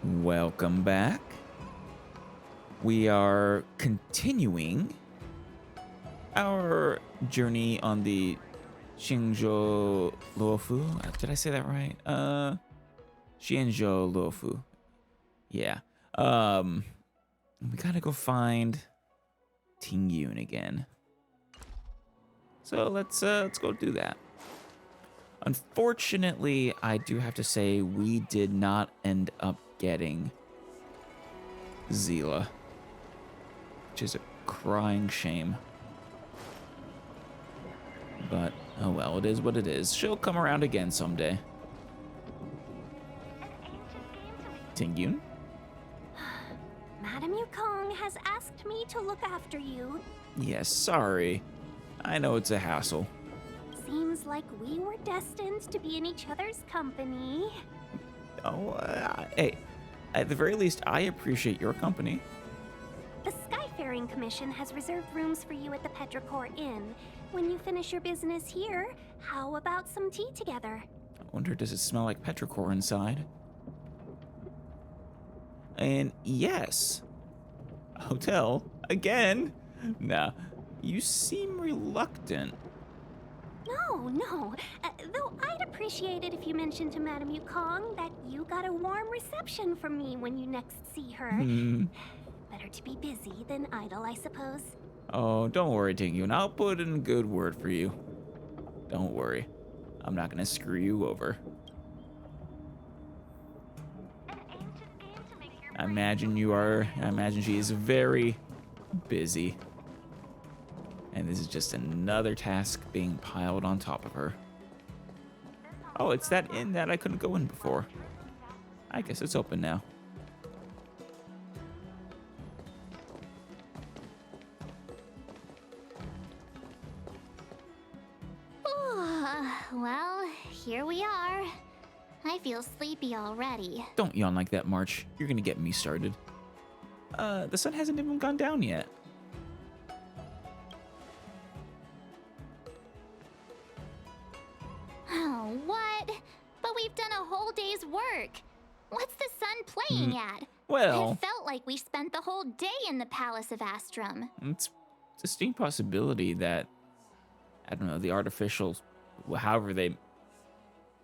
Welcome back. We are continuing our journey on the Xingzhou Luofu. Did I say that right? Xianzhou Luofu. Yeah. We gotta go find Tingyun again. So let's go do that. Unfortunately, I do have to say we did not end up getting Zila, which is a crying shame. But, oh well, it is what it is. She'll come around again someday. Tingyun? Madame Yukong has asked me to look after you. Yes, sorry. I know it's a hassle. Seems like we were destined to be in each other's company. Oh, hey, at the very least, I appreciate your company. The Skyfaring Commission has reserved rooms for you at the Petrichor Inn. When you finish your business here, how about some tea together? I wonder, does it smell like petrichor inside? And yes, hotel again? Nah, you seem reluctant. No. Though I'd appreciate it if you mentioned to Madame Yukong that you got a warm reception from me when you next see her. Better to be busy than idle, I suppose. Oh, don't worry, Tingyun. I'll put in a good word for you. Don't worry. I'm not gonna screw you over. I imagine she is very busy. And this is just another task being piled on top of her. Oh, it's that inn that I couldn't go in before. I guess it's open now. Well, here we are. I feel sleepy already. Don't yawn like that, March. You're gonna get me started. The sun hasn't even gone down yet. Oh, what? But we've done a whole day's work. What's the sun playing at? Well, It felt like we spent the whole day in the Palace of Astrum. it's a distinct possibility that, I don't know, the artificial, however they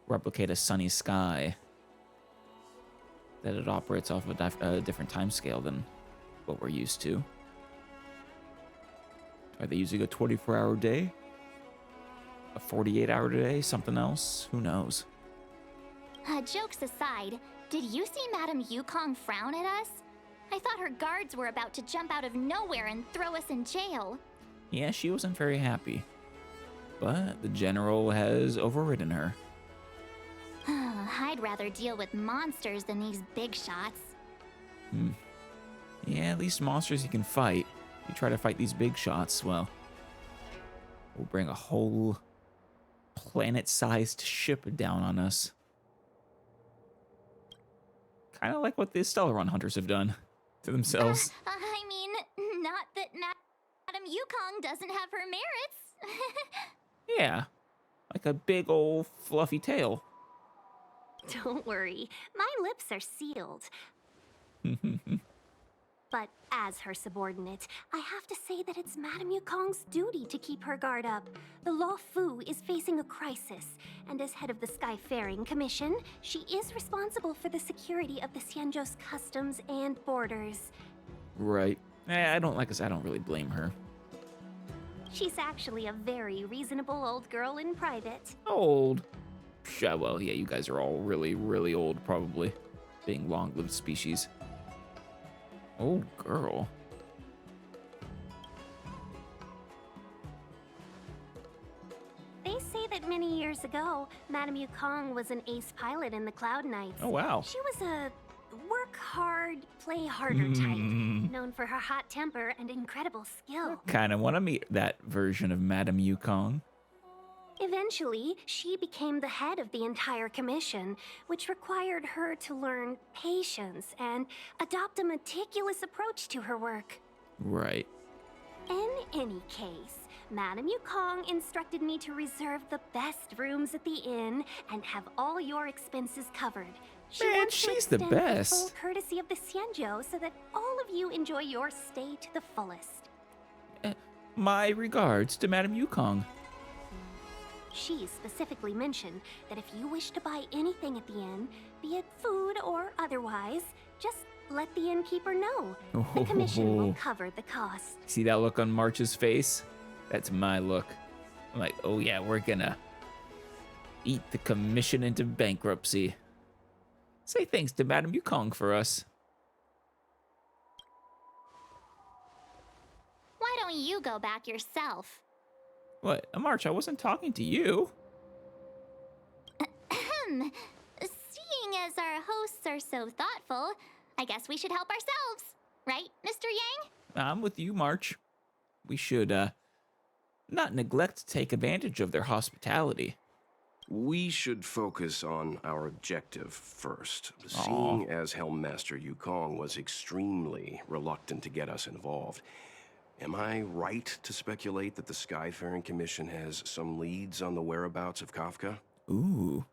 replicate a sunny sky, that it operates off a different time scale than what we're used to. Are they using a 24-hour day? A 48-hour day? Something else? Who knows? Jokes aside, did you see Madame Yukong frown at us? I thought her guards were about to jump out of nowhere and throw us in jail. Yeah, she wasn't very happy. But the general has overridden her. I'd rather deal with monsters than these big shots. Yeah, at least monsters you can fight. You try to fight these big shots, well, we'll bring a whole planet-sized ship down on us. Kind of like what the Stellaron hunters have done to themselves. I mean, not that Madame Yukong doesn't have her merits. Yeah, like a big old fluffy tail. Don't worry, my lips are sealed. But as her subordinate, I have to say that it's Madame Yukong's duty to keep her guard up. The Law Fu is facing a crisis, and as head of the Skyfaring Commission, she is responsible for the security of the Xianzhou's customs and borders. Right. I don't really blame her. She's actually a very reasonable old girl in private. Old. Yeah, well, yeah, you guys are all really, really old, probably. Being long-lived species. Old girl. They say that many years ago, Madame Yukong was an ace pilot in the Cloud Knights. Oh, wow. She was a work hard, play harder type, known for her hot temper and incredible skill. Kind of want to meet that version of Madame Yukong. Eventually, she became the head of the entire commission, which required her to learn patience and adopt a meticulous approach to her work. Right. In any case, Madame Yukong instructed me to reserve the best rooms at the inn and have all your expenses covered. She Man, wants to she's the extend the full best. courtesy of the Xianzhou so that all of you enjoy your stay to the fullest. My regards to Madame Yukong. She specifically mentioned that if you wish to buy anything at the inn, be it food or otherwise, just let the innkeeper know. The commission will cover the cost. See that look on March's face? That's my look. I'm like, oh yeah, we're gonna eat the commission into bankruptcy. Say thanks to Madame Yukong for us. Why don't you go back yourself? What? March, I wasn't talking to you. Seeing as our hosts are so thoughtful, I guess we should help ourselves. Right, Mr. Yang? I'm with you, March. We should, not neglect to take advantage of their hospitality. We should focus on our objective first. Seeing as Helmmaster Yukong was extremely reluctant to get us involved, am I right to speculate that the Skyfaring Commission has some leads on the whereabouts of Kafka? Ooh.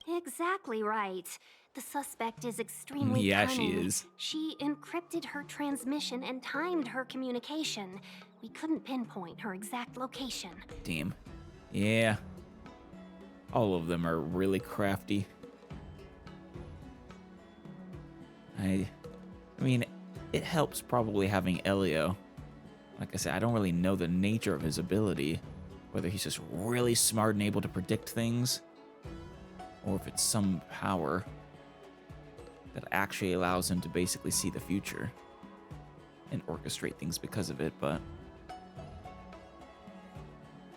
Exactly right. The suspect is extremely Yeah, cunning. she is. She encrypted her transmission and timed her communication. We couldn't pinpoint her exact location. Damn. Yeah. All of them are really crafty. I mean, it helps probably having Elio. Like I said, I don't really know the nature of his ability, whether he's just really smart and able to predict things, or if it's some power that actually allows him to basically see the future and orchestrate things because of it, but...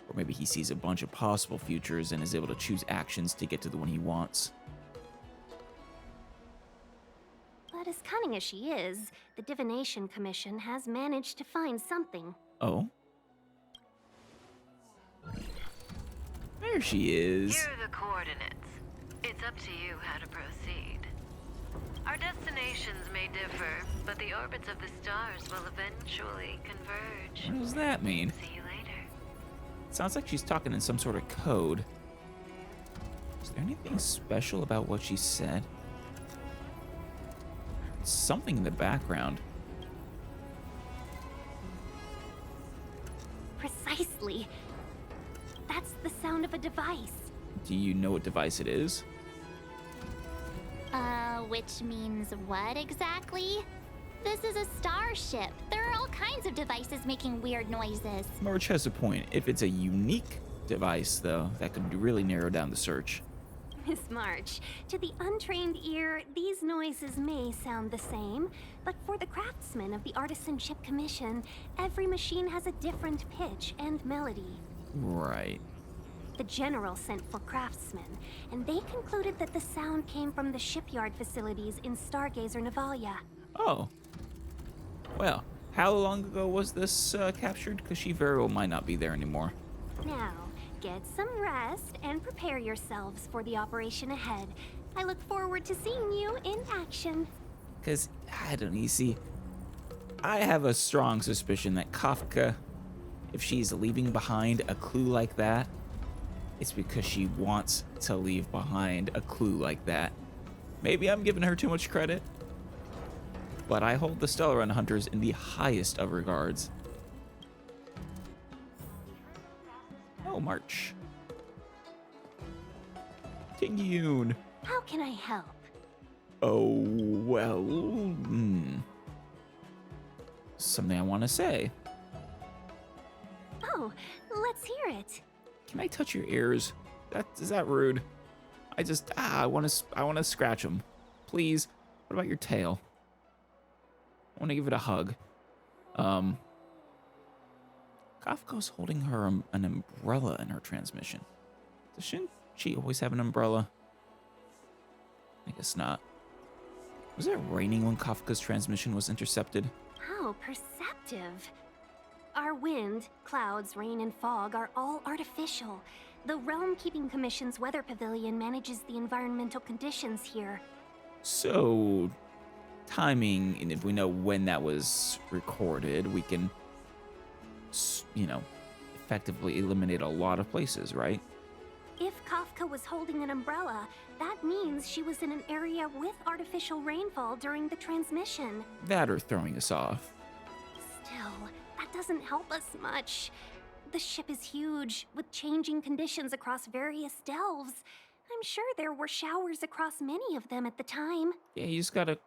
Or maybe he sees a bunch of possible futures and is able to choose actions to get to the one he wants. But as cunning as she is, the Divination Commission has managed to find something. Oh? There she is. Here are the coordinates. It's up to you how to proceed. Our destinations may differ, but the orbits of the stars will eventually converge. What does that mean? See you later. Sounds like she's talking in some sort of code. Is there anything special about what she said? Something in the background. Precisely. That's the sound of a device. Do you know what device it is? Which means what exactly? This is a starship. There are all kinds of devices making weird noises. March has a point. If it's a unique device, though, that could really narrow down the search. Miss March, to the untrained ear, these noises may sound the same, but for the craftsmen of the Artisanship Commission, every machine has a different pitch and melody. Right. The General sent for craftsmen, and they concluded that the sound came from the shipyard facilities in Stargazer Navalia. Oh. Well, how long ago was this captured? Because she very well might not be there anymore. Now, get some rest and prepare yourselves for the operation ahead. I look forward to seeing you in action. Because, I don't know, you see, I have a strong suspicion that Kafka, if she's leaving behind a clue like that, it's because she wants to leave behind a clue like that. Maybe I'm giving her too much credit, but I hold the Stellaron Hunters in the highest of regards. Oh, March. Ting-yoon. How can I help? Oh, well, something I want to say. Oh, let's hear it. Can I touch your ears? Is that rude? I want to scratch them. Please. What about your tail? I want to give it a hug. Kafka's holding her an umbrella in her transmission. Shouldn't she always have an umbrella? I guess not. Was it raining when Kafka's transmission was intercepted? How perceptive. Our wind, clouds, rain, and fog are all artificial. The Realm Keeping Commission's weather pavilion manages the environmental conditions here. So, timing, and if we know when that was recorded, we can, effectively eliminate a lot of places, right? If Kafka was holding an umbrella, that means she was in an area with artificial rainfall during the transmission. That or throwing us off. Still, that doesn't help us much. The ship is huge, with changing conditions across various delves. I'm sure there were showers across many of them at the time. Yeah, you just gotta,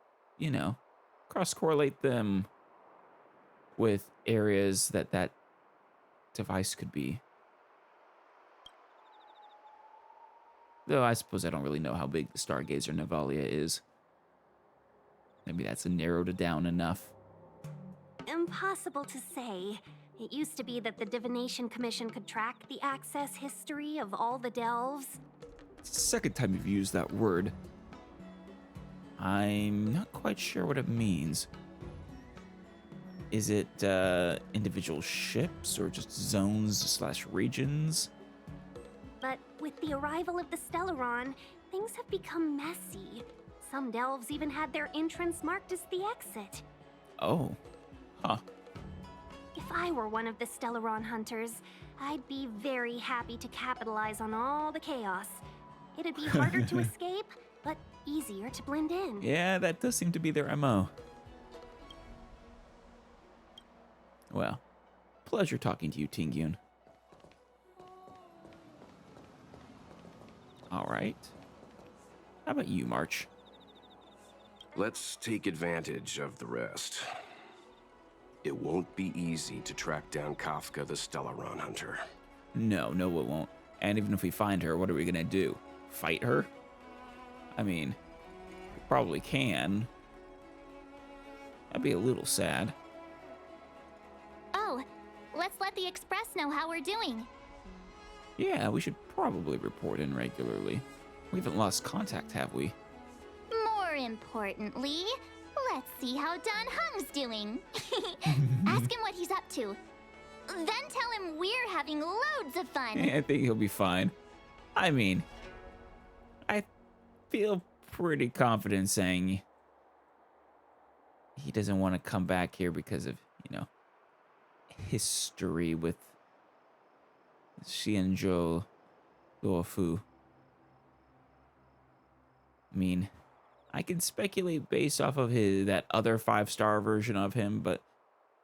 cross-correlate them with areas that device could be. Though I suppose I don't really know how big the Stargazer Navalia is. Maybe that's narrowed it down enough. Impossible to say. It used to be that the Divination Commission could track the access history of all the delves. It's the second time you've used that word. I'm not quite sure what it means. Is it individual ships or just zones/regions? But with the arrival of the Stellaron, things have become messy. Some delves even had their entrance marked as the exit. Oh, huh. If I were one of the Stellaron hunters, I'd be very happy to capitalize on all the chaos. It'd be harder to escape, but easier to blend in. Yeah, that does seem to be their MO. Well, pleasure talking to you, Tingyun. All right. How about you, March? Let's take advantage of the rest. It won't be easy to track down Kafka the Stellaron Hunter. No, it won't. And even if we find her, what are we gonna do? Fight her? I mean, we probably can. That'd be a little sad. Oh, let's let the Express know how we're doing. Yeah, we should probably report in regularly. We haven't lost contact, have we? More importantly, let's see how Don Hung's doing. Ask him what he's up to. Then tell him we're having loads of fun. I think he'll be fine. I mean, I feel pretty confident saying he doesn't want to come back here because of, history with Xianzhou Luofu. I mean, I can speculate based off of that other 5-star version of him, but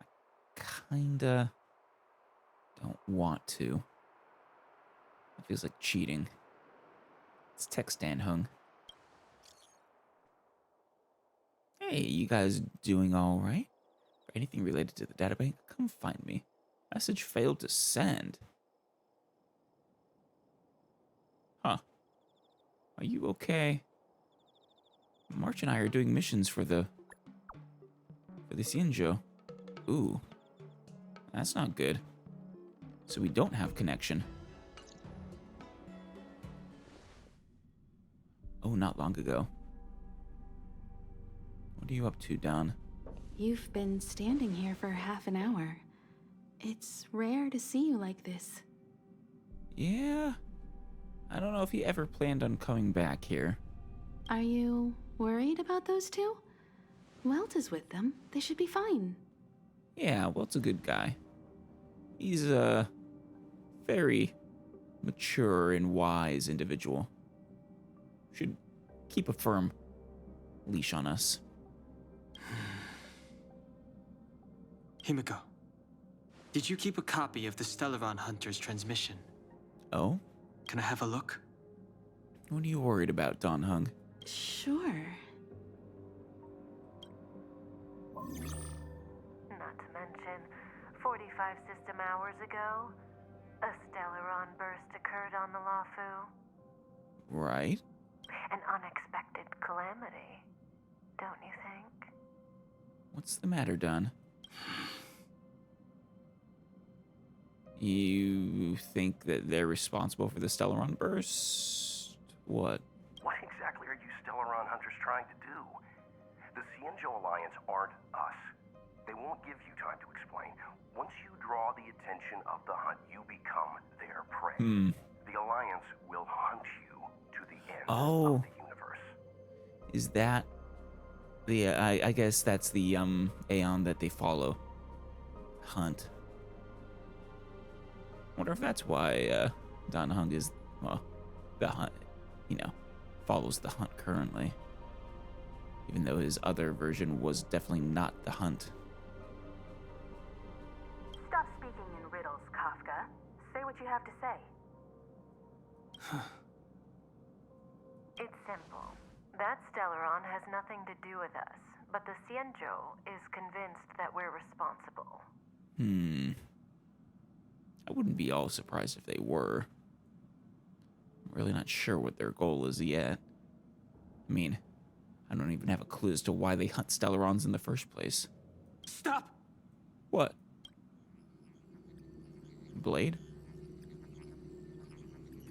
I kinda don't want to. It feels like cheating. Let's text Dan Hung. Hey, you guys doing all right? For anything related to the databank, come find me. Message failed to send. Huh. Are you okay? March and I are doing missions for the Xianzhou. Ooh. That's not good. So we don't have connection. Oh, not long ago. What are you up to, Don? You've been standing here for half an hour. It's rare to see you like this. Yeah. I don't know if he ever planned on coming back here. Are you worried about those two? Welt is with them. They should be fine. Yeah, Welt's a good guy. He's a very mature and wise individual. Should keep a firm leash on us. Himiko, did you keep a copy of the Stellaron Hunter's transmission? Oh? Can I have a look? What are you worried about, Don Hung? Sure. Not to mention, 45 system hours ago, a Stellaron burst occurred on the Luofu. Right? An unexpected calamity, don't you think? What's the matter, Don? You think that they're responsible for the Stellaron burst? What? What exactly are you Stellaron Hunters trying to do? The Xianzhou Alliance aren't us. They won't give you time to explain. Once you draw the attention of the hunt, you become their prey. The Alliance will hunt you to the end of the universe. Is that the, I guess that's the, Aeon that they follow. Hunt. Wonder if that's why, Don Hung is, well, the hunt, follows the hunt currently. Even though his other version was definitely not the hunt. Stop speaking in riddles, Kafka. Say what you have to say. It's simple. That Stellaron has nothing to do with us, but the Xianzhou is convinced that we're responsible. I wouldn't be all surprised if they were. I'm really not sure what their goal is yet. I mean, I don't even have a clue as to why they hunt Stellarons in the first place. Stop! What? Blade?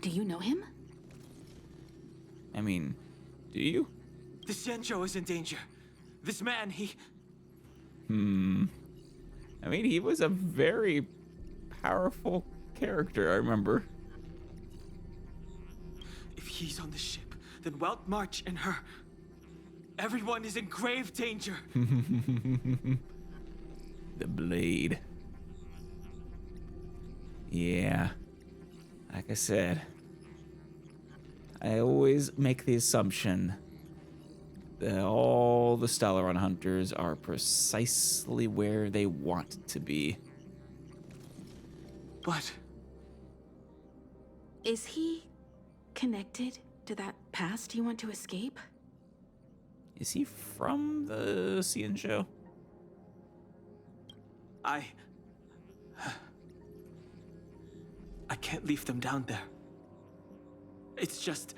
Do you know him? I mean, do you? The Xianzhou is in danger. This man, he... I mean, he was a very powerful character, I remember. If he's on the ship, then Welt March and her... Everyone is in grave danger. The Blade. Yeah. Like I said, I always make the assumption that all the Stellaron hunters are precisely where they want to be. What? Is he connected to that past you want to escape? Is he from the Xianzhou? I can't leave them down there. It's just...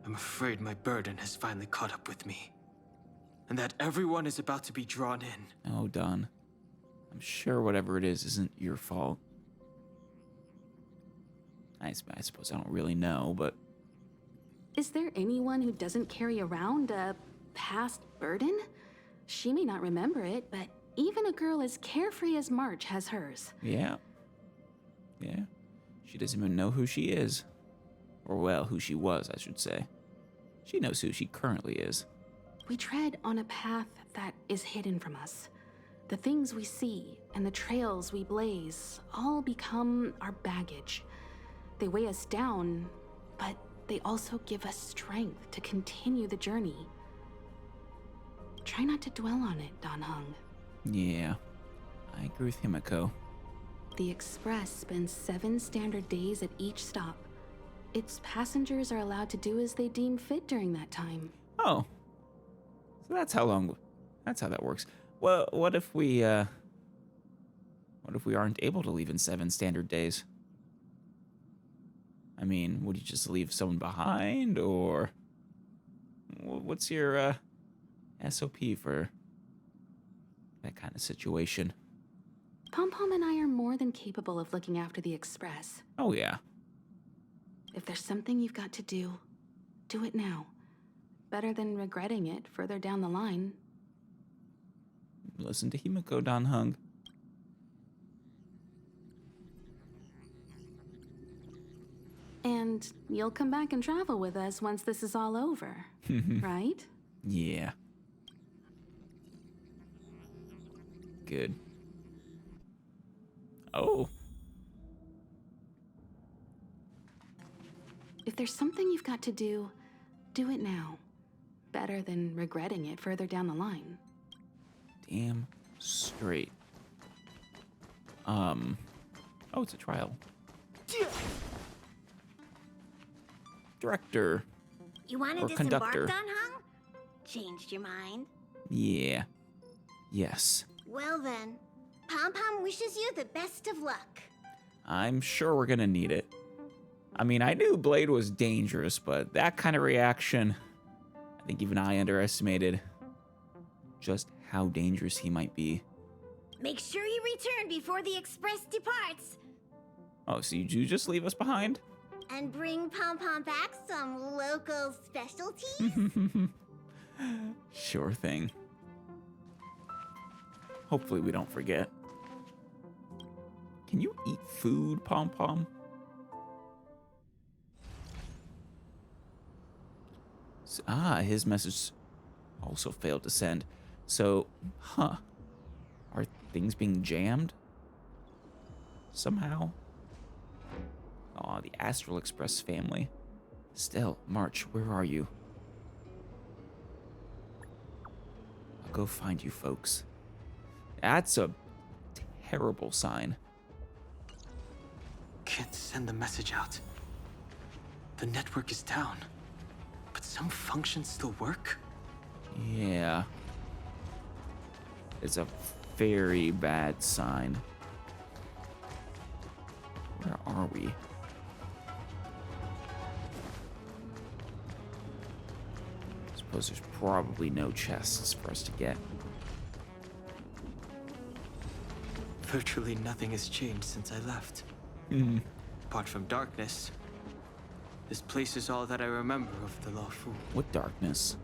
I'm afraid my burden has finally caught up with me. And that everyone is about to be drawn in. Oh, Don. I'm sure whatever it is isn't your fault. I suppose I don't really know, but... Is there anyone who doesn't carry around a past burden? She may not remember it, but even a girl as carefree as March has hers. Yeah. Yeah. She doesn't even know who she is. Or, well, who she was, I should say. She knows who she currently is. We tread on a path that is hidden from us. The things we see and the trails we blaze all become our baggage. They weigh us down, but they also give us strength to continue the journey. Try not to dwell on it, Dan Heng. Yeah. I agree with Himiko. The Express spends 7 standard days at each stop. Its passengers are allowed to do as they deem fit during that time. Oh. So that's how that works. Well, what if we aren't able to leave in 7 standard days? I mean, would you just leave someone behind, or what's your SOP for that kind of situation? Pom Pom and I are more than capable of looking after the Express. Oh, yeah. If there's something you've got to do, do it now. Better than regretting it further down the line. Listen to Himiko, Dan Heng. And you'll come back and travel with us once this is all over, right? Yeah. Good. Oh. If there's something you've got to do, do it now. Better than regretting it further down the line. Damn straight. Oh, it's a trial. Director. You wanted Or to conductor. disembark, Dan Heng? Changed your mind? Yeah. Yes. Well then, Pom Pom wishes you the best of luck. I'm sure we're gonna need it. I mean, I knew Blade was dangerous, but that kind of reaction, I think even I underestimated just how dangerous he might be. Make sure you return before the Express departs. Oh, so you do just leave us behind? And bring Pom Pom back some local specialties? Sure thing. Hopefully we don't forget. Can you eat food, Pom Pom? His message also failed to send. So, are things being jammed? Somehow? Aw, the Astral Express family. Still, March, where are you? I'll go find you folks. That's a terrible sign. Can't send the message out. The network is down. But some functions still work? Yeah. It's a very bad sign. Where are we? Suppose there's probably no chests for us to get. Virtually nothing has changed since I left. Apart from darkness. This place is all that I remember of the Lawful. What darkness?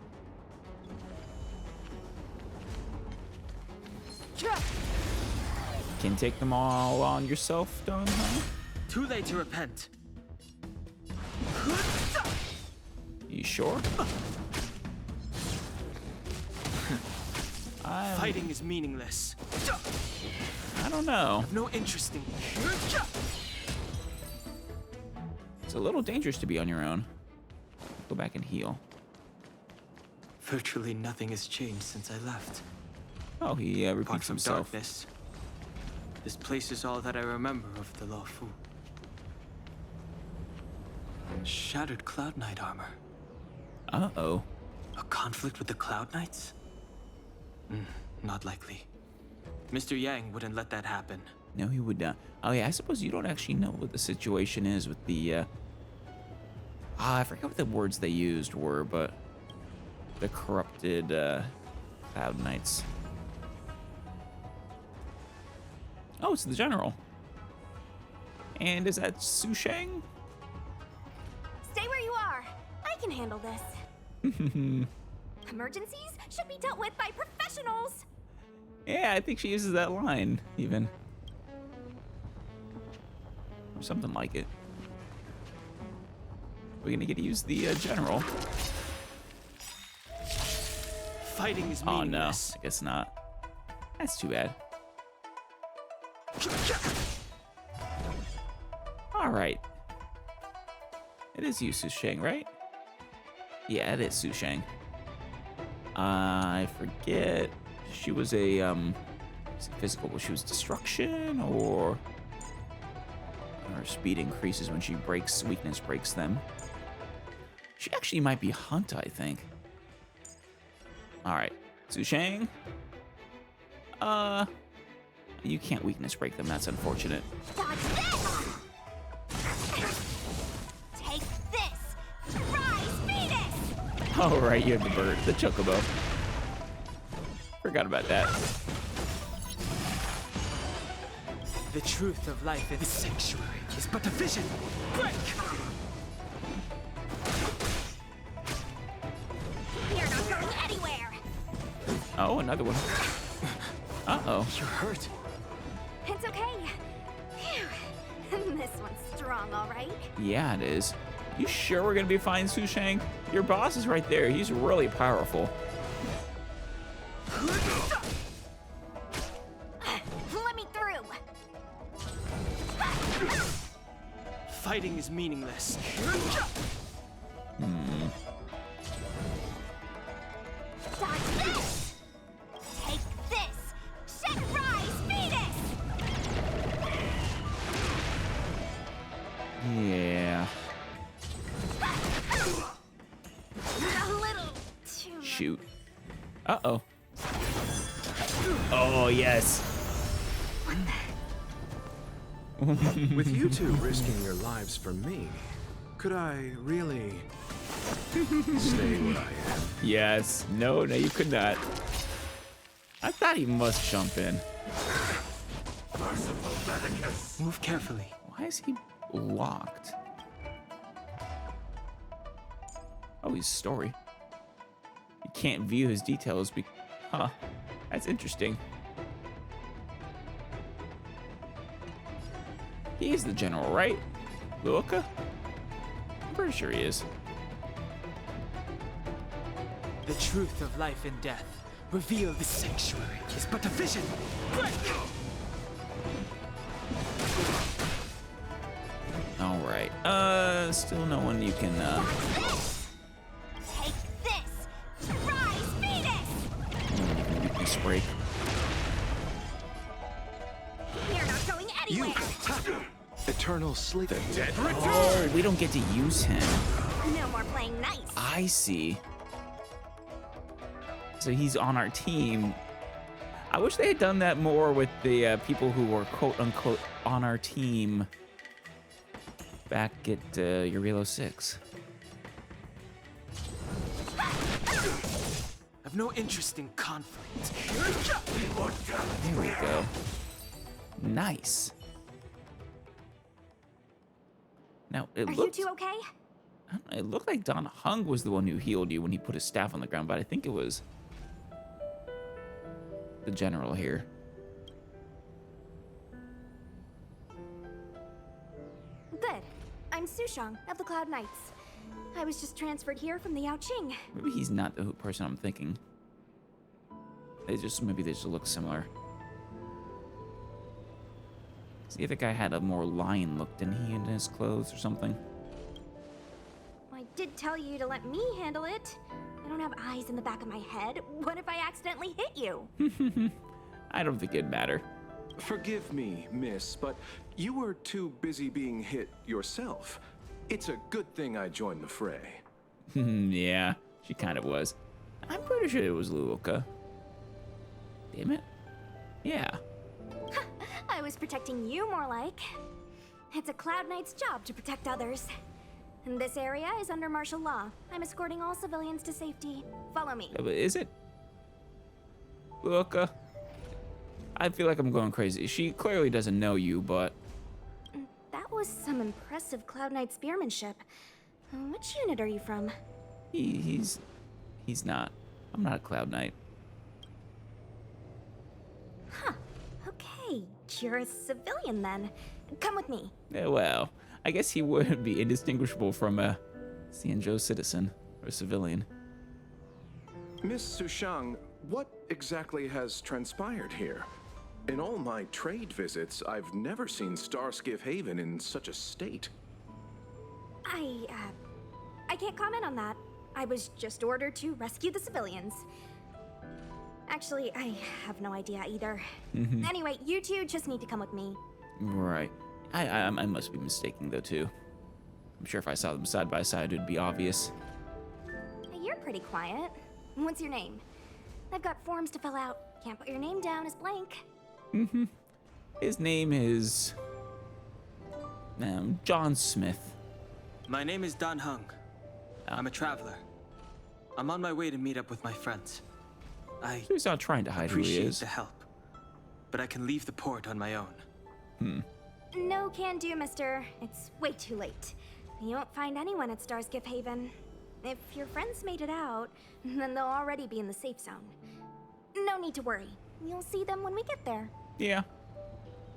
Can take them all on yourself, don't you? Too late to repent. You sure? Fighting is meaningless. I don't know. No interest in It's a little dangerous to be on your own. Go back and heal. Virtually nothing has changed since I left. Oh, he Apart repeats from himself. darkness. This place is all that I remember of the Lawful. Shattered Cloud Knight armor. Uh-oh. A conflict with the Cloud Knights? Not likely. Mr. Yang wouldn't let that happen. No, he would not. Oh, yeah, I suppose you don't actually know what the situation is with the, I forget what the words they used were, but the corrupted, Cloud Knights. Oh, it's the General. And is that Su Shang? Stay where you are. I can handle this. Emergencies should be dealt with by professionals. Yeah, I think she uses that line, even. Or something like it. We're gonna get to use the General. Fighting is Oh no, meaningless. I guess not. That's too bad. Alright. It is you, Su Shang, right? Yeah, it is Su Shang. I forget. She was a, is it physical? Well, she was destruction, or her speed increases when she breaks, weakness breaks them. She actually might be Hunt, I think. Alright. Su Shang? You can't weakness break them, that's unfortunate. Dodge this! Take this! Rise, Venus! Oh, right, you have the bird, the chocobo. Forgot about that. The truth of life in the sanctuary is but a vision. Break! You're not going anywhere! Oh, another one. Uh-oh. You're hurt. It's okay. Phew. This one's strong, all right? Yeah, it is. You sure we're gonna be fine, Su Shang? Your boss is right there. He's really powerful. Let me through. Fighting is meaningless. Dodge this! Take this! Shed rise, Venus! Yeah. A little too much. Shoot. Uh-oh. Oh, yes. With you two risking your lives for me, could I really stay where I am? Yes. No, you could not. I thought he must jump in. Move carefully. Why is he locked? Oh, his story. You can't view his details. Huh. That's interesting. He is the general, right? Luoka? I'm pretty sure he is. The truth of life and death. Reveal the sanctuary is but a vision. Break! Oh All right. Still no one you can. Take this! Rise, Venus! Weakness break. You're not going anywhere! Eternal sleep. The dead Oh, we don't get to use him. No more playing nice. I see. So he's on our team. I wish they had done that more with the people who were quote unquote on our team back at Eurelo 6. I've no interest in conflict. There we go. Nice. Now it Are looked. you two okay? I don't know, it looked like Don Hung was the one who healed you when he put his staff on the ground, but I think it was the general here. Good. I'm Sushang of the Cloud Knights. I was just transferred here from the Yaoqing. Maybe he's not the person I'm thinking. Maybe they just look similar. See, the other guy had a more lion look, didn't he, in his clothes or something? I did tell you to let me handle it. I don't have eyes in the back of my head. What if I accidentally hit you? I don't think it'd matter. Forgive me, miss, but you were too busy being hit yourself. It's a good thing I joined the fray. Yeah, she kind of was. I'm pretty sure it was Luoka. Damn it. Yeah. I was protecting you more like. It's a Cloud Knight's job to protect others. And this area is under martial law. I'm escorting all civilians to safety. Follow me. But is it Luoka? I feel like I'm going crazy. She clearly doesn't know you, but That was some impressive Cloud Knight spearmanship. Which unit are you from? he's not. I'm not a Cloud Knight. Huh. Okay, you're a civilian then. Come with me. Yeah, well, I guess he would be indistinguishable from a Xianzhou citizen or civilian. Miss Sushang, what exactly has transpired here? In all my trade visits, I've never seen Starskiff Haven in such a state. I can't comment on that. I was just ordered to rescue the civilians. Actually, I have no idea either. Anyway, you two just need to come with me. Right. I must be mistaken though too. I'm sure if I saw them side by side, it'd be obvious. You're pretty quiet. What's your name? I've got forms to fill out. Can't put your name down as blank. His name is John Smith. My name is Dan Hung. I'm a traveler. I'm on my way to meet up with my friends. I He's not trying to hide who he appreciate is. the help, but I can leave the port on my own. No can do, mister. It's way too late. You won't find anyone at Starskiff Haven. If your friends made it out, then they'll already be in the safe zone. No need to worry. You'll see them when we get there. Yeah.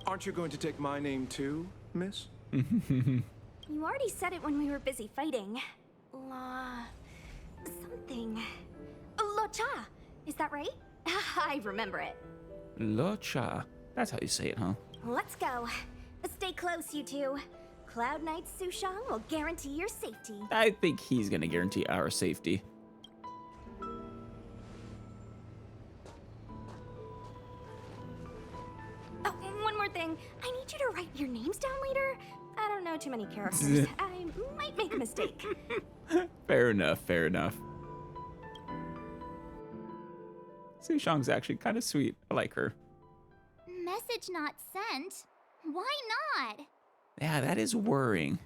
Aren't you going to take my name too, miss? You already said it when we were busy fighting. Something. Locha! Is that right? I remember it. Locha. That's how you say it, huh? Let's go. Stay close, you two. Cloud Knight Sushang will guarantee your safety. I think he's gonna guarantee our safety. Oh, one more thing. I need you to write your names down later. I don't know too many characters. I might make a mistake. Fair enough, fair enough. Sushang's actually kind of sweet. I like her. Message not sent? Why not? Yeah, that is worrying.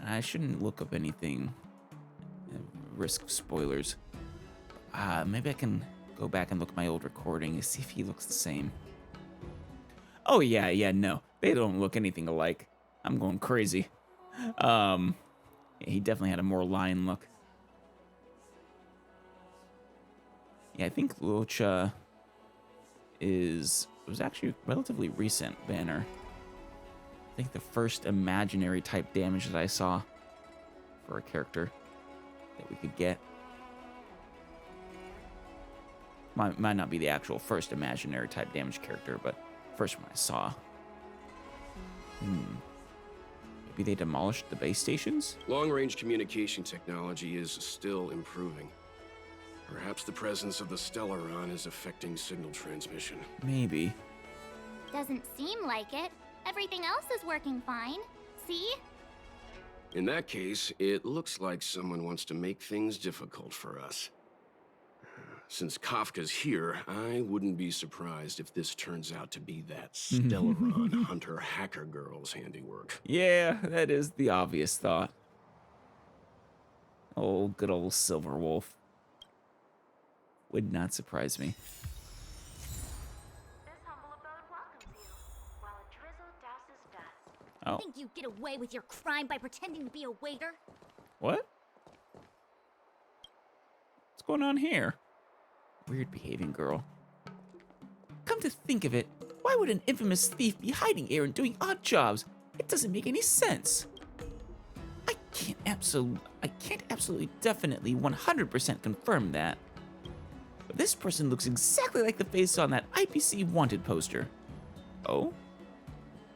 I shouldn't look up anything. Risk spoilers. Maybe I can go back and look at my old recording and see if he looks the same. Oh yeah, no. They don't look anything alike. I'm going crazy. Yeah, he definitely had a more lion look. Yeah, I think Locha was actually a relatively recent banner. I think the first imaginary type damage that I saw for a character that we could get. Might not be the actual first imaginary type damage character, but first one I saw. Maybe they demolished the base stations? Long-range communication technology is still improving. Perhaps the presence of the Stellaron is affecting signal transmission. Maybe. Doesn't seem like it. Everything else is working fine. See? In that case, it looks like someone wants to make things difficult for us. Since Kafka's here, I wouldn't be surprised if this turns out to be that Stellaron hunter hacker girl's handiwork. Yeah, that is the obvious thought. Oh, good old Silver Wolf. Would not surprise me. This humble abode welcomes you, while a drizzle douses dust. Oh, Think you get away with your crime by pretending to be a waiter? what? What's going on here? Weird behaving girl. Come to think of it, why would an infamous thief be hiding here and doing odd jobs? It doesn't make any sense. I can't absolutely definitely 100% confirm that. But this person looks exactly like the face on that IPC wanted poster. Oh?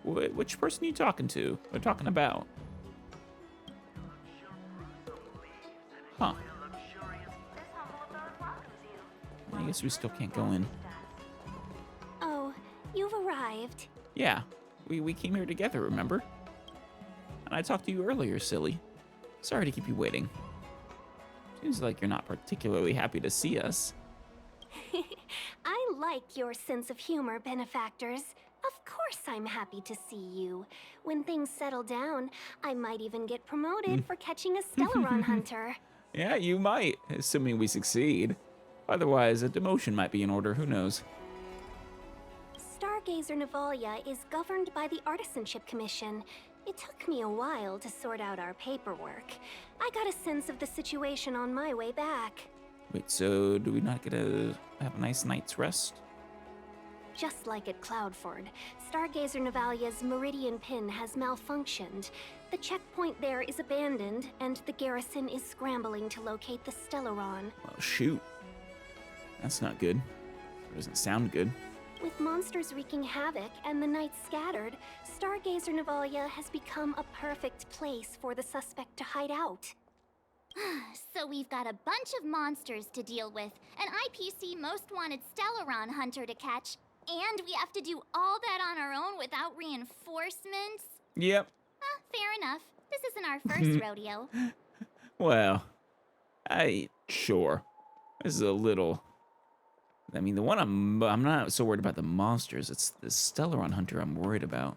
Which person are you talking to? Or talking about? Huh. This humble abode welcomes you. I guess we still can't go in. Oh, you've arrived. Yeah, we came here together, remember? And I talked to you earlier, silly. Sorry to keep you waiting. Seems like you're not particularly happy to see us. I like your sense of humor, benefactors. Of course I'm happy to see you. When things settle down, I might even get promoted for catching a Stellaron hunter. Yeah, you might, assuming we succeed. Otherwise, a demotion might be in order, who knows? Stargazer Navalia is governed by the Artisanship Commission. It took me a while to sort out our paperwork. I got a sense of the situation on my way back. Wait, so do we not get to have a nice night's rest? Just like at Cloudford, Stargazer Navalia's Meridian Pin has malfunctioned. The checkpoint there is abandoned, and the garrison is scrambling to locate the Stellaron. Well, shoot. That's not good. It doesn't sound good. With monsters wreaking havoc and the night scattered, Stargazer Navalia has become a perfect place for the suspect to hide out. So we've got a bunch of monsters to deal with, an IPC Most Wanted Stellaron hunter to catch, and we have to do all that on our own without reinforcements? Yep. Fair enough. This isn't our first rodeo. Well, sure. This is a little... I mean, the one I'm not so worried about the monsters. It's the Stellaron hunter I'm worried about.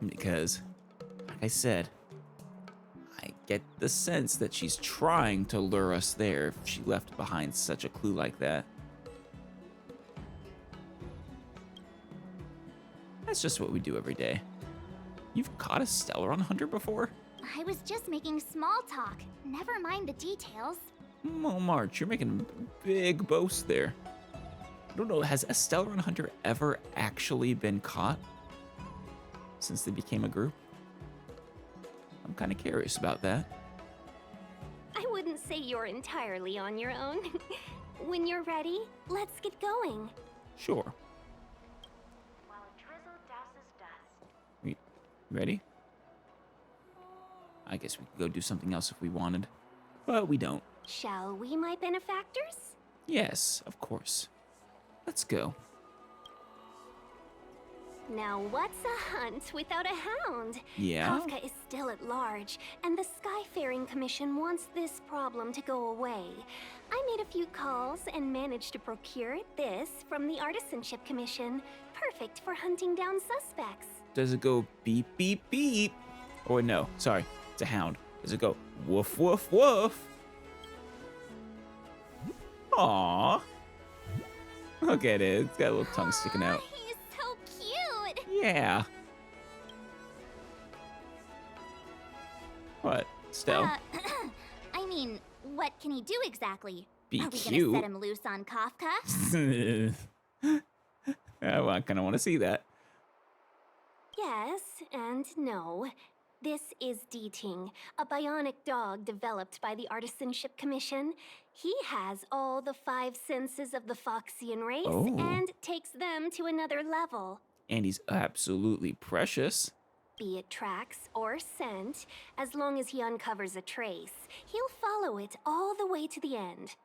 Because, like I said, I get the sense that she's trying to lure us there if she left behind such a clue like that. That's just what we do every day. You've caught a Stellaron hunter before? I was just making small talk. Never mind the details. Oh, March, you're making a big boast there. I don't know, has a Stellaron hunter ever actually been caught since they became a group? I'm kind of curious about that. I wouldn't say you're entirely on your own. When you're ready, let's get going. Sure. While a drizzle douses dust. You ready? I guess we could go do something else if we wanted, but we don't. Shall we, my benefactors? Yes, of course. Let's go. Now what's a hunt without a hound? Yeah? Kafka is still at large, and the Skyfaring Commission wants this problem to go away. I made a few calls and managed to procure this from the Artisanship Commission. Perfect for hunting down suspects. Does it go beep, beep, beep? Or no, sorry, it's a hound. Does it go woof, woof, woof? Aww. Look at it. It's got a little tongue sticking out. He's so cute. Yeah. What? Stell? I mean, what can he do exactly? Be Are we cute. gonna set him loose on Kafka? I kind of want to see that. Yes and no. This is Deeting, a bionic dog developed by the Artisanship Commission. He has all the 5 senses of the Foxian race Oh. and takes them to another level. And he's absolutely precious. Be it tracks or scent, as long as he uncovers a trace, he'll follow it all the way to the end.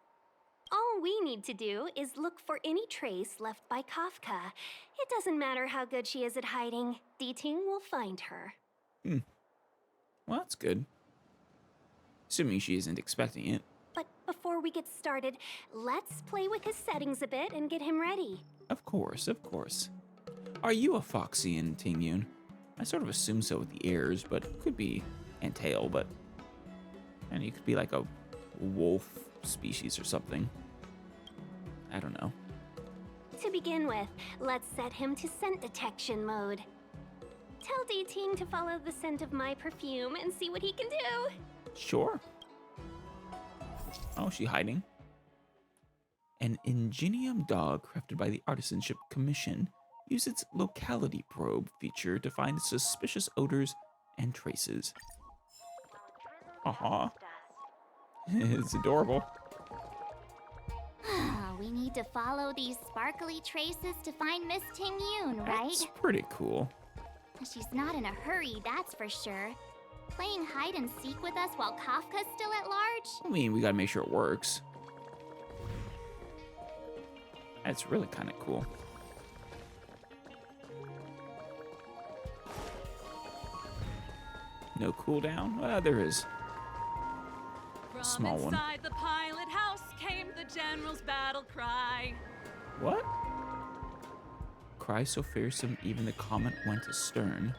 All we need to do is look for any trace left by Kafka. It doesn't matter how good she is at hiding, D-Ting will find her. Well, that's good. Assuming she isn't expecting it. But before we get started, let's play with his settings a bit and get him ready. Of course, of course. Are you a Foxian, Ting-Yun? I sort of assume so with the ears, but it could be Antail, but... And you could be like a wolf species or something. I don't know. To begin with, let's set him to scent detection mode. Tell D-Ting to follow the scent of my perfume and see what he can do. Sure. Oh, she hiding? An Ingenium dog crafted by the Artisanship Commission used its locality probe feature to find suspicious odors and traces. It's adorable. We need to follow these sparkly traces to find Miss Ting-Yun, right? It's pretty cool. She's not in a hurry, that's for sure. Playing hide and seek with us while Kafka's still at large? I mean, we gotta make sure it works. That's really kind of cool. No cooldown? Well, there is. A small one. From inside the pilot house came the general's battle cry. What? Cry so fearsome, even the comet went astern.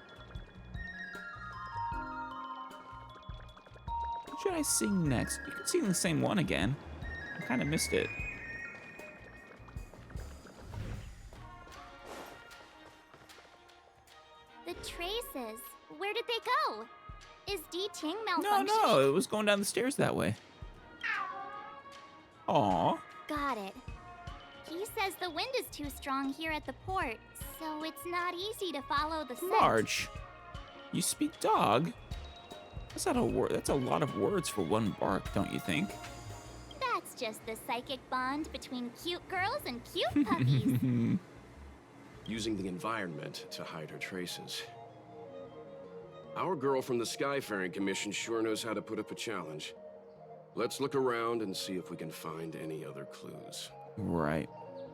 What should I sing next? You could sing the same one again. I kind of missed it. The traces. Where did they go? Is D-Ting malfunctioning? No, it was going down the stairs that way. Aw. Got it. He says the wind is too strong here at the port, so it's not easy to follow the scent. Marge, you speak dog? That's not a word. That's a lot of words for one bark, don't you think? That's just the psychic bond between cute girls and cute puppies. Using the environment to hide her traces. Our girl from the Skyfaring Commission sure knows how to put up a challenge. Let's look around and see if we can find any other clues. Right.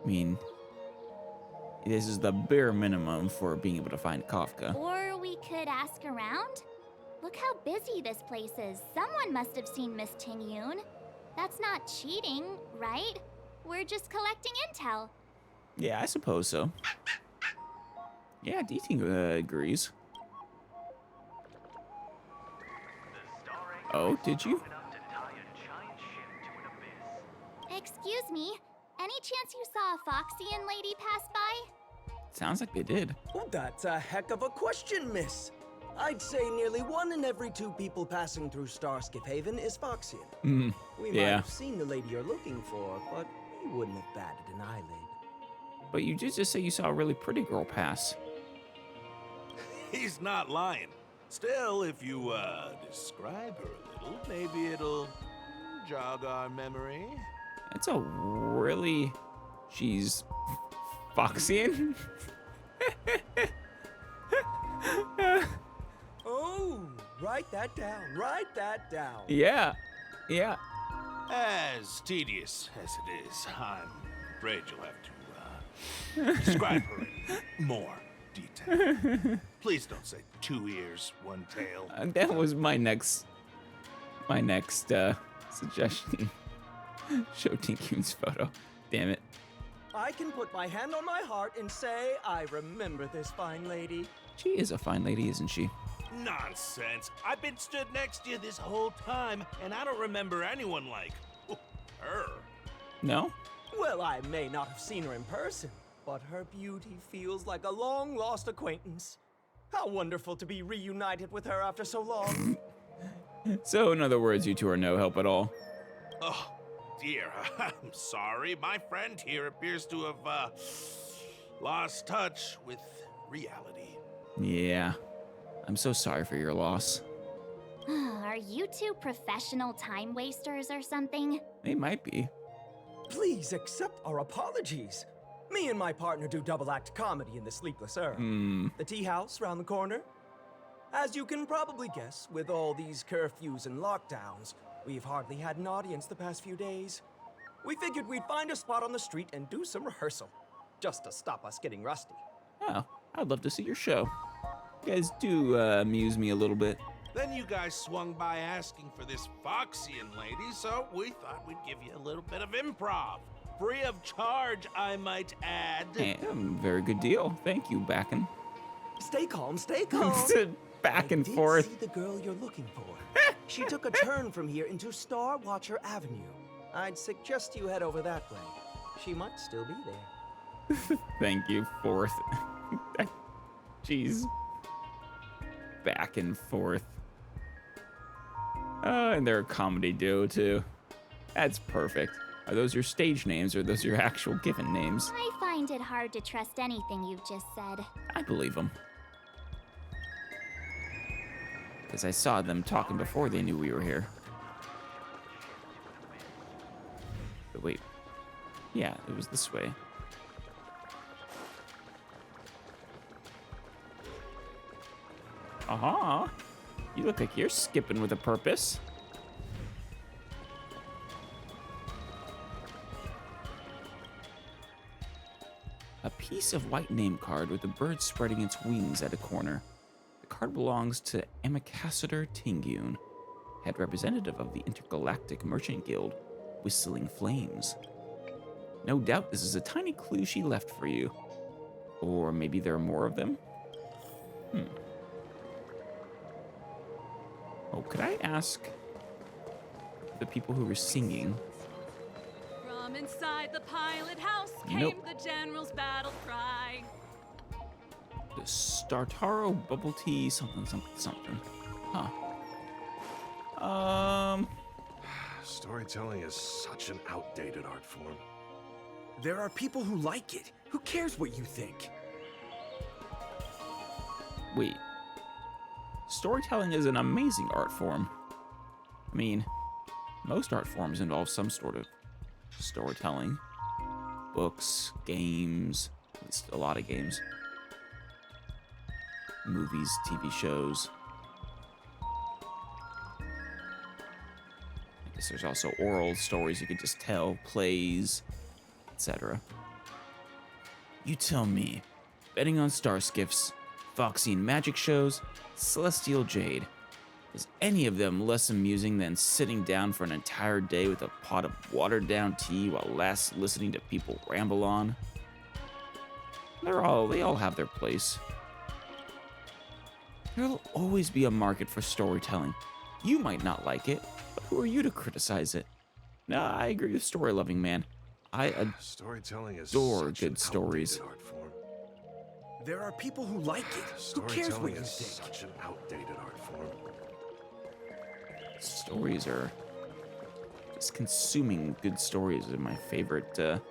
I mean, this is the bare minimum for being able to find Kafka. Or we could ask around? Look how busy this place is. Someone must have seen Miss Ting-Yun. That's not cheating, right? We're just collecting intel. Yeah, I suppose so. Yeah, D-Ting agrees. Oh, did you? Excuse me, any chance you saw a Foxian lady pass by? Sounds like they did. Well, that's a heck of a question, miss. I'd say nearly 1 in every 2 people passing through Starskip Haven is Foxian. We might Yeah. have seen the lady you're looking for, but we wouldn't have batted an eyelid. But you did just say you saw a really pretty girl pass. He's not lying. Still, if you, describe her a little, maybe it'll jog our memory. It's a really... She's... Foxian? Oh, write that down. Write that down. Yeah. Yeah. As tedious as it is, I'm afraid you'll have to, describe her in more detail. Please don't say 2 ears, 1 tail. That was my next suggestion. Show Ting-Yun's photo. Damn it. I can put my hand on my heart and say I remember this fine lady. She is a fine lady, isn't she? Nonsense. I've been stood next to you this whole time, and I don't remember anyone like her. No? Well, I may not have seen her in person, but her beauty feels like a long-lost acquaintance. How wonderful to be reunited with her after so long. So, in other words, you two are no help at all. Oh, dear. I'm sorry. My friend here appears to have, lost touch with reality. Yeah. I'm so sorry for your loss. Are you 2 professional time wasters or something? They might be. Please accept our apologies. Me and my partner do double-act comedy in the Sleepless Earl. The tea house round the corner. As you can probably guess, with all these curfews and lockdowns, we've hardly had an audience the past few days. We figured we'd find a spot on the street and do some rehearsal, just to stop us getting rusty. Oh, I'd love to see your show. You guys do amuse me a little bit. Then you guys swung by asking for this Foxian lady, so we thought we'd give you a little bit of improv. Free of charge, I might add. And very good deal. Thank you, Backen. Stay calm, stay calm. Back and I forth. did see the girl you're looking for. She took a turn from here into Star Watcher Avenue. I'd suggest you head over that way. She might still be there. Thank you, fourth. Jeez. Back and forth. And they're a comedy duo, too. That's perfect. Are those your stage names, or are those your actual given names? I find it hard to trust anything you've just said. I believe them. Because I saw them talking before they knew we were here. But wait. Yeah, it was this way. Aha! You look like you're skipping with a purpose. A piece of white name card with a bird spreading its wings at a corner. The card belongs to Ambassador Tingyun, head representative of the Intergalactic Merchant Guild, Whistling Flames. No doubt this is a tiny clue she left for you. Or maybe there are more of them? Oh, could I ask the people who were singing? From inside the pilot house came Nope. the general's battle cry. The Startaro bubble tea something. Huh. Storytelling is such an outdated art form. There are people who like it. Who cares what you think? Wait. Storytelling is an amazing art form. I mean, most art forms involve some sort of storytelling. Books, games, at least a lot of games. Movies, TV shows. I guess there's also oral stories you could just tell, plays, etc. You tell me, betting on star skiffs, Foxian magic shows, Celestial Jade. Is any of them less amusing than sitting down for an entire day with a pot of watered-down tea while listening to people ramble on? They all have their place. There'll always be a market for storytelling. You might not like it, but who are you to criticize it? Nah, I agree with story-loving man. I Storytelling is adore such an good stories. outdated art form. There are people who like it. Who cares what Storytelling you is think? such an outdated art form. Stories are just consuming good stories are my favorite type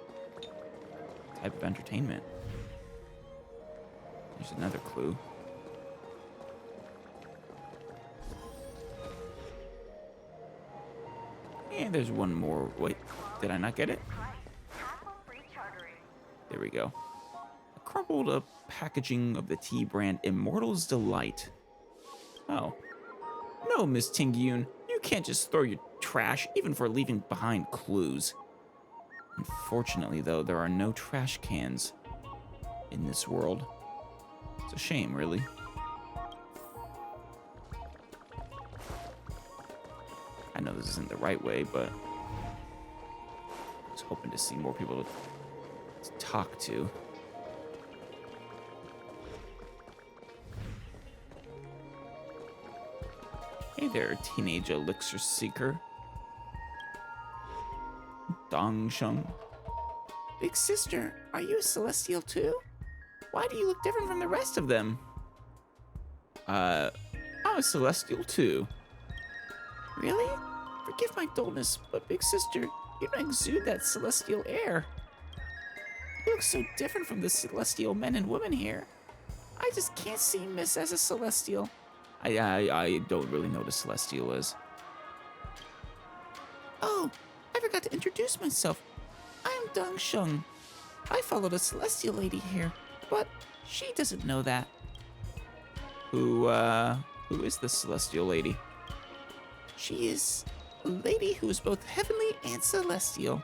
of entertainment. There's another clue. And there's one more. Wait, did I not get it? There we go. A crumpled up packaging of the tea brand Immortal's Delight. Oh. No, Miss Tingyun, you can't just throw your trash even for leaving behind clues. Unfortunately, though, there are no trash cans in this world. It's a shame, really. I know this isn't the right way, but I was hoping to see more people to talk to. Hey there, teenage elixir seeker. Dongsheng. Big sister, are you a celestial too? Why do you look different from the rest of them? I'm a celestial too. Really? Forgive my dullness, but big sister, you don't exude that celestial air. You look so different from the celestial men and women here. I just can't see Miss as a celestial. I don't really know what a celestial is. Oh, I forgot to introduce myself. I am Dongsheng. I followed a celestial lady here, but she doesn't know that. Who is the celestial lady? She is a lady who is both heavenly and celestial.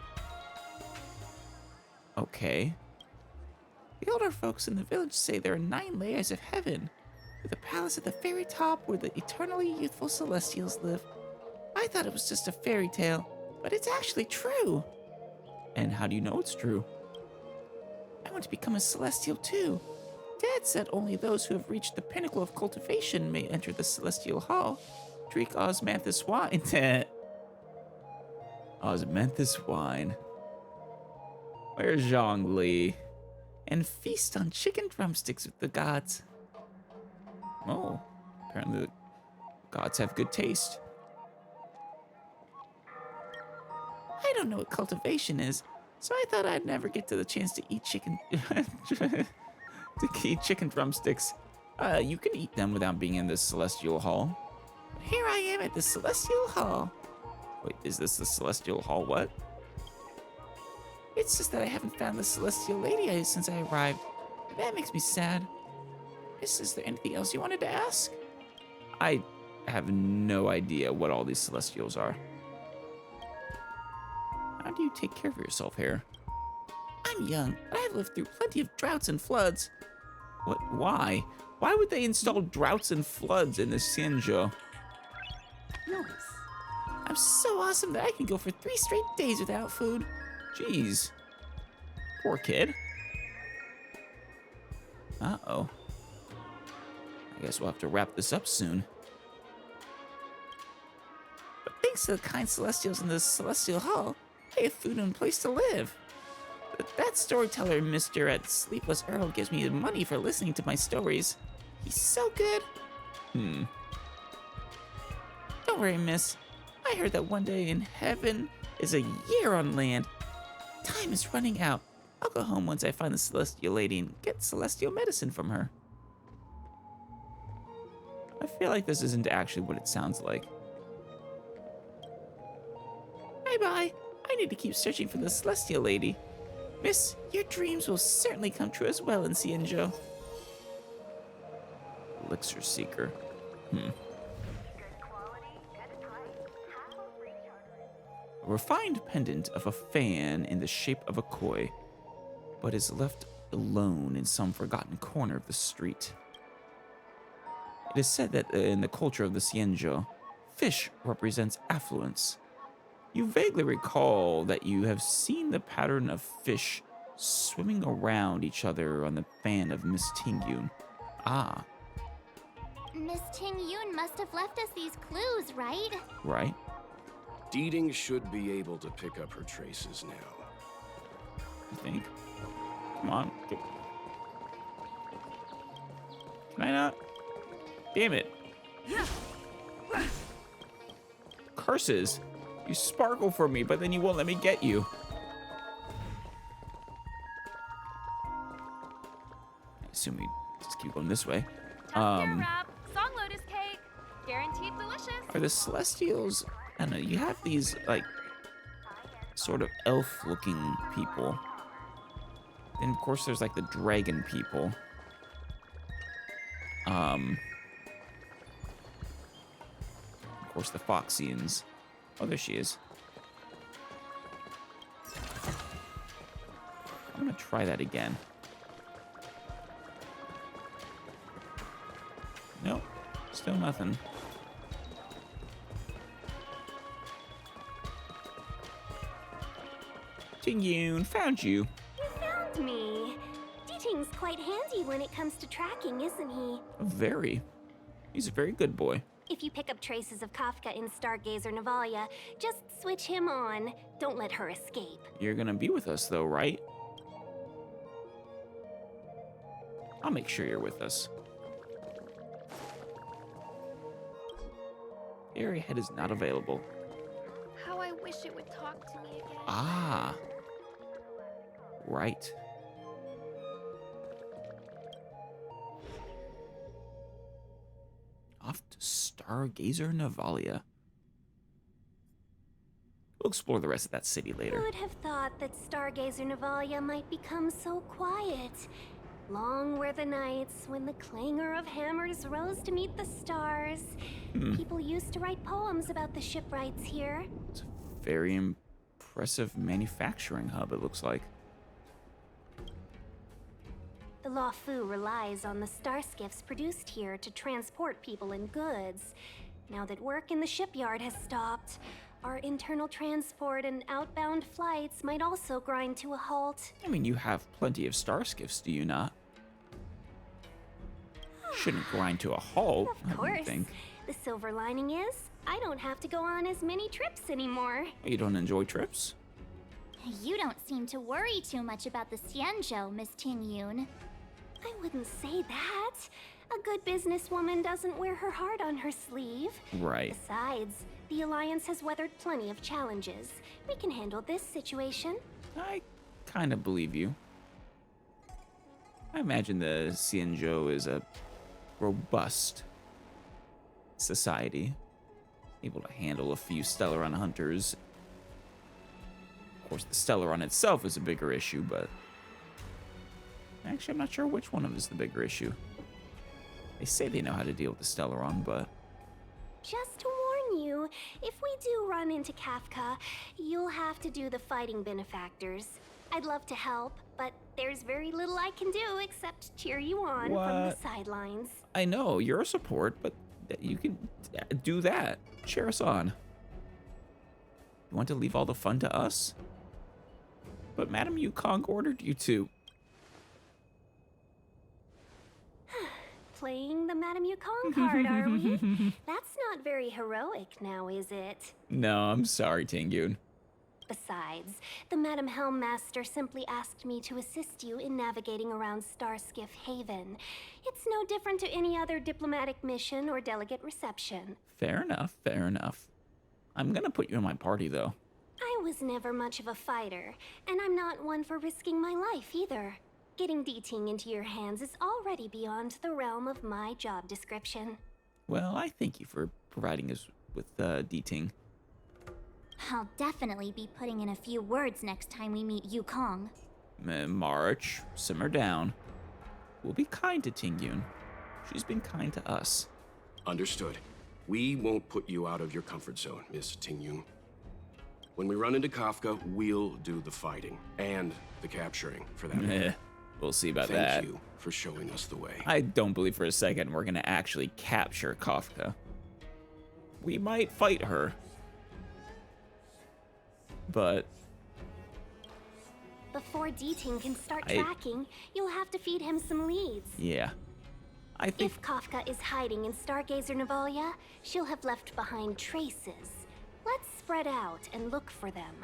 Okay. The older folks in the village say there are 9 layers of heaven, with a palace at the very top where the eternally youthful celestials live. I thought it was just a fairy tale, but it's actually true. And how do you know it's true? I want to become a celestial too. Dad said only those who have reached the pinnacle of cultivation may enter the celestial hall, drink osmanthus wine. Osmanthus wine. Where's Zhongli? And feast on chicken drumsticks with the gods. Oh, apparently the gods have good taste. I don't know what cultivation is, so I thought I'd never get to the chance to eat chicken to eat chicken drumsticks. You can eat them without being in the celestial hall. Here I am at the celestial hall. Wait, is this the celestial hall? What? It's just that I haven't found the celestial lady since I arrived. That makes me sad. Miss, is there anything else you wanted to ask? I have no idea what all these celestials are. How do you take care of yourself here? I'm young, but I've lived through plenty of droughts and floods. What? Why? Why would they install droughts and floods in this Xianzhou? Nice. I'm so awesome that I can go for 3 straight days without food. Jeez. Poor kid. Uh-oh. I guess we'll have to wrap this up soon. But thanks to the kind celestials in the celestial hall, I have food and a place to live. But that storyteller, Mr. at Sleepless Earl, gives me money for listening to my stories. He's so good. Don't worry, miss. I heard that one day in heaven is a year on land. Time is running out. I'll go home once I find the celestial lady and get celestial medicine from her. I feel like this isn't actually what it sounds like. Bye-bye. I need to keep searching for the celestial lady. Miss, your dreams will certainly come true as well in Xianzhou. Elixir Seeker. A refined pendant of a fan in the shape of a koi, but is left alone in some forgotten corner of the street. It is said that in the culture of the Xianzhou, fish represents affluence. You vaguely recall that you have seen the pattern of fish swimming around each other on the fan of Miss Tingyun. Ah. Miss Ting Yun must have left us these clues, right? Right. Deeding should be able to pick up her traces now. I think. Come on. Can I not? Damn it. Curses. You sparkle for me, but then you won't let me get you. I assume we just keep going this way. Wrap, song lotus cake, guaranteed delicious. Are the Celestials, I don't know, you have these, like, sort of elf-looking people. Then, of course, there's, like, the dragon people. Of course, the Foxians. Oh, there she is. I'm gonna try that again. Nope, still nothing. Tingyun, found you. You found me. Diting's quite handy when it comes to tracking, isn't he? Very. He's a very good boy. If you pick up traces of Kafka in Stargazer Navalia, just switch him on. Don't let her escape. You're gonna be with us, though, right? I'll make sure you're with us. Area head is not available. How I wish it would talk to me again. Ah. Right. Off to Stargazer Navalia. We'll explore the rest of that city later. Who would have thought that Stargazer Navalia might become so quiet? Long were the nights when the clangor of hammers rose to meet the stars. People used to write poems about the shipwrights here. It's a very impressive manufacturing hub, it looks like. The Law Fu relies on the star skiffs produced here to transport people and goods. Now that work in the shipyard has stopped, our internal transport and outbound flights might also grind to a halt. I mean, you have plenty of star skiffs, do you not? Shouldn't grind to a halt, Of I course. don't think. The silver lining is, I don't have to go on as many trips anymore. You don't enjoy trips? You don't seem to worry too much about the Xianzhou, Miss Ting Yun. I wouldn't say that. A good businesswoman doesn't wear her heart on her sleeve. Right. Besides, the Alliance has weathered plenty of challenges. We can handle this situation. I kind of believe you. I imagine the Xianzhou is a robust society, able to handle a few Stellaron hunters. Of course, the Stellaron itself is a bigger issue, but actually, I'm not sure which one of them is the bigger issue. They say they know how to deal with the Stellaron, but Just to warn you, if we do run into Kafka, you'll have to do the fighting benefactors. I'd love to help, but there's very little I can do except cheer you on from the What? sidelines. I know you're a support, but you can do that. Cheer us on. You want to leave all the fun to us? But Madame Yukong ordered you to. Playing the Madame Yukong card, are we? That's not very heroic now, is it? No, I'm sorry, Tingyun. Besides, the Madam Helmmaster simply asked me to assist you in navigating around Starskiff Haven. It's no different to any other diplomatic mission or delegate reception. Fair enough, fair enough. I'm gonna put you in my party, though. I was never much of a fighter, and I'm not one for risking my life either. Getting D-Ting into your hands is already beyond the realm of my job description. Well, I thank you for providing us with D-Ting. I'll definitely be putting in a few words next time we meet Yukong. March, simmer down. We'll be kind to Tingyun. She's been kind to us. Understood. We won't put you out of your comfort zone, Miss Tingyun. When we run into Kafka, we'll do the fighting. And the capturing, for that matter. We'll see about Thank that. you for showing us the way. I don't believe for a second we're gonna actually capture Kafka. We might fight her. But Before D-Ting can start tracking, you'll have to feed him some leads. yeah. I think If Kafka is hiding in Stargazer Navalia, she'll have left behind traces. Let's spread out and look for them.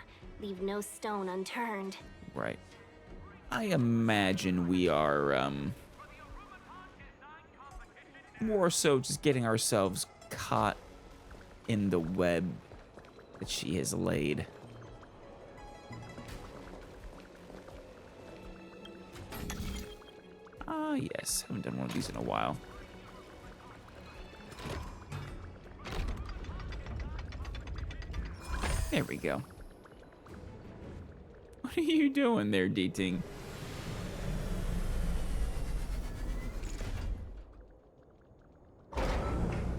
Leave no stone unturned. right. I imagine we are more so just getting ourselves caught in the web that she has laid. Ah, yes. Haven't done one of these in a while. There we go. What are you doing there, D-Ting?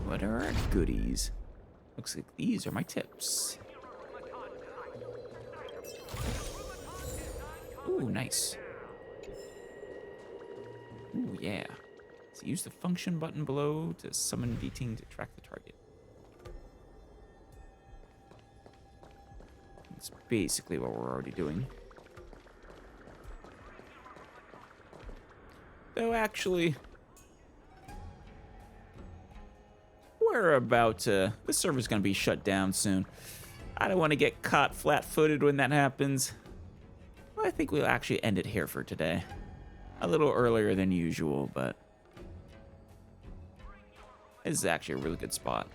What are our goodies? Looks like these are my tips. Ooh, nice. Ooh, yeah. So use the function button below to summon D-Ting to track the target. That's basically what we're already doing. Though actually, we're about to... The server's gonna be shut down soon. I don't want to get caught flat-footed when that happens. Well, I think we'll actually end it here for today. A little earlier than usual, but this is actually a really good spot.